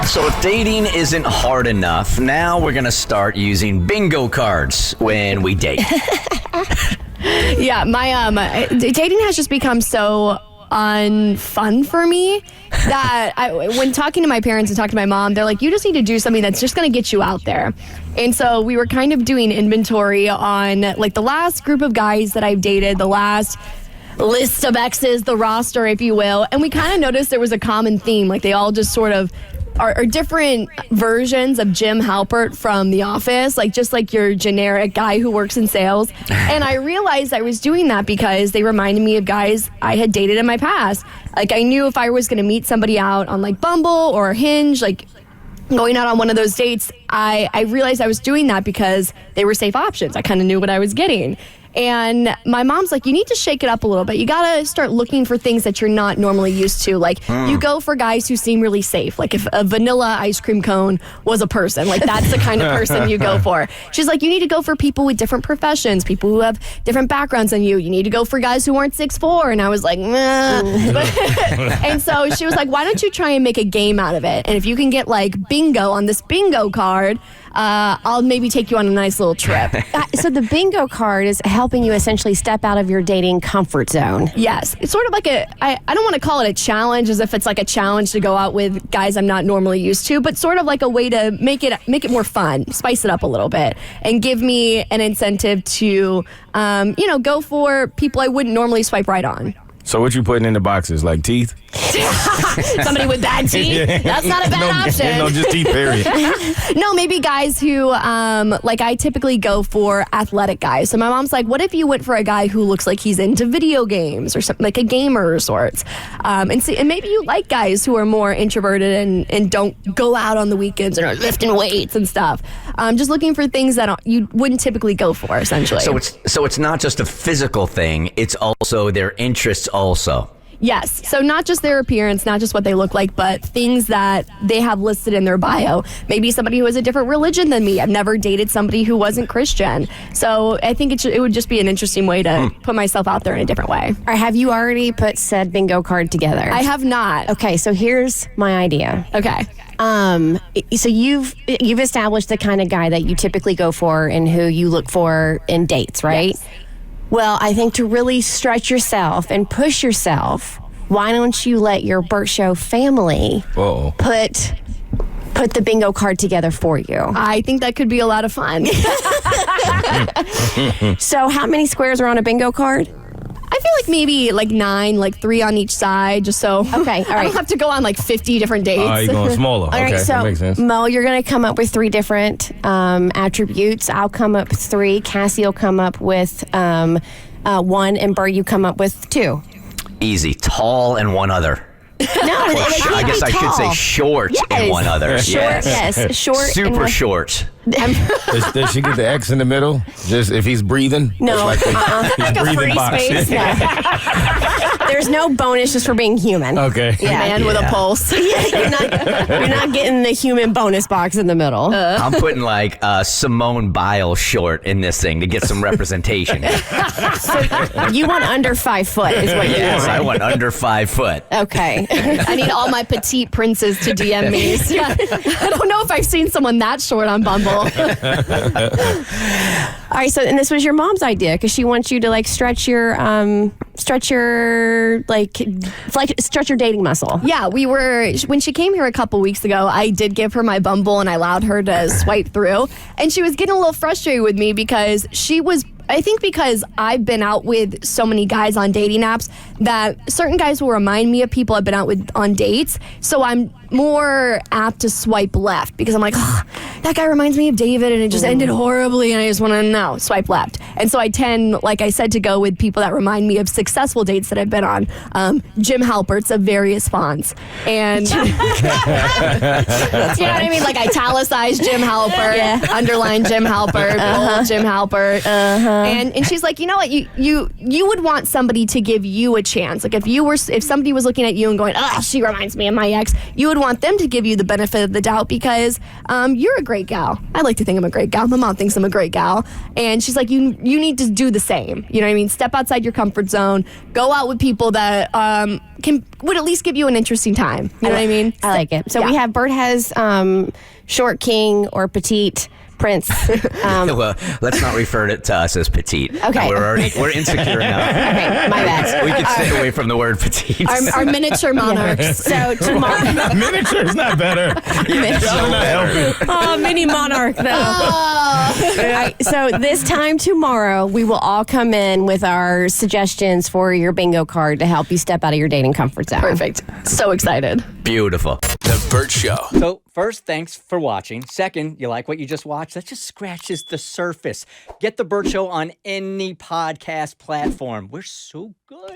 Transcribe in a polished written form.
So if dating isn't hard enough, now we're going to start using bingo cards when we date. Yeah, my dating has just become so unfun for me that when talking to my parents and talking to my mom, they're like, you just need to do something that's just going to get you out there. And so we were kind of doing inventory on like the last group of guys that I've dated, the last list of exes, the roster, if you will. And we kind of noticed there was a common theme. Like they all just sort of are different versions of Jim Halpert from The Office, like just like your generic guy who works in sales. And I realized I was doing that because they reminded me of guys I had dated in my past. Like I knew if I was going to meet somebody out on like Bumble or Hinge, like going out on one of those dates, I realized I was doing that because they were safe options. I kind of knew what I was getting. And my mom's like, you need to shake it up a little bit. You got to start looking for things that you're not normally used to. Like, you go for guys who seem really safe. Like, if a vanilla ice cream cone was a person, like, that's the kind of person you go for. She's like, you need to go for people with different professions, people who have different backgrounds than you. You need to go for guys who aren't 6'4". And I was like, nah. And so she was like, why don't you try and make a game out of it? And if you can get, like, bingo on this bingo card, I'll maybe take you on a nice little trip. So the bingo card is helping you essentially step out of your dating comfort zone. Yes. It's sort of like I don't want to call it a challenge as if it's like a challenge to go out with guys I'm not normally used to, but sort of like a way to make it more fun, spice it up a little bit, and give me an incentive to, go for people I wouldn't normally swipe right on. So what you putting in the boxes, like teeth? Somebody with bad teeth? That's not a bad option. No, just teeth, period. No, maybe guys who, like I typically go for athletic guys. So my mom's like, what if you went for a guy who looks like he's into video games or something, like a gamer of sorts? And maybe you like guys who are more introverted and don't go out on the weekends and are lifting weights and stuff. Just looking for things that you wouldn't typically go for, essentially. So it's not just a physical thing, it's also their interests also. Yes. So not just their appearance, not just what they look like, but things that they have listed in their bio. Maybe somebody who has a different religion than me. I've never dated somebody who wasn't Christian. So I think it would just be an interesting way to put myself out there in a different way. All right, have you already put said bingo card together? I have not. Okay, so here's my idea. Okay. So you've established the kind of guy that you typically go for and who you look for in dates, right? Yes. Well, I think to really stretch yourself and push yourself, why don't you let your Bert Show family put the bingo card together for you? I think that could be a lot of fun. So how many squares are on a bingo card? I feel like maybe like 9, like 3 on each side, just so okay, all right. I don't have to go on like 50 different dates. You're going smaller. All okay, right, so that makes sense. Mo, you're going to come up with 3 different attributes. I'll come up with 3. Cassie will come up with 1, and Bert, you come up with 2. Easy. Tall and one other. No, I guess I should say short and one other. Short, yes. Short. Super short. Does she get the X in the middle? Just if he's breathing? No. Like he's like a breathing free box. space. There's no bonus just for being human. Okay. Yeah. Man with a pulse. You're not getting the human bonus box in the middle. I'm putting like Simone Biles short in this thing to get some representation. So you want under 5 foot is what you Yes, want. I want under 5 foot. Okay. I need all my petite princes to DM me. I don't know if I've seen someone that short on Bumble. All right, so and this was your mom's idea because she wants you to like stretch your dating muscle. Yeah, when she came here a couple weeks ago, I did give her my Bumble and I allowed her to swipe through. And she was getting a little frustrated with me because I think because I've been out with so many guys on dating apps that certain guys will remind me of people I've been out with on dates. So I'm more apt to swipe left because I'm like, oh, that guy reminds me of David and it just ended horribly and I just want to swipe left. And so I tend, like I said, to go with people that remind me of successful dates that I've been on. Jim Halperts of various fonts. And you know what I mean? Like italicized Jim Halpert, underline Jim Halpert, bold Jim Halpert. And she's like, you know what? You would want somebody to give you a chance. Like if somebody was looking at you and going, oh, she reminds me of my ex, you would want them to give you the benefit of the doubt because you're a great great gal. I like to think I'm a great gal. My mom thinks I'm a great gal. And she's like, you need to do the same. You know what I mean? Step outside your comfort zone. Go out with people that would at least give you an interesting time. You know what I mean? I like it. So we have Bert has short king or petite prince. Well, let's not refer to us as petite. Okay. We're insecure enough. Okay, my bad. We can stay away from the word petite. Our miniature monarchs. So tomorrow, Miniature is not better. Y'all not helping. oh, mini monarch though. All right, so this time tomorrow, we will all come in with our suggestions for your bingo card to help you step out of your dating comfort zone. Perfect. So excited. Beautiful. The Bert Show. So, first, thanks for watching. Second, you like what you just watched? That just scratches the surface. Get The Bert Show on any podcast platform. We're so good.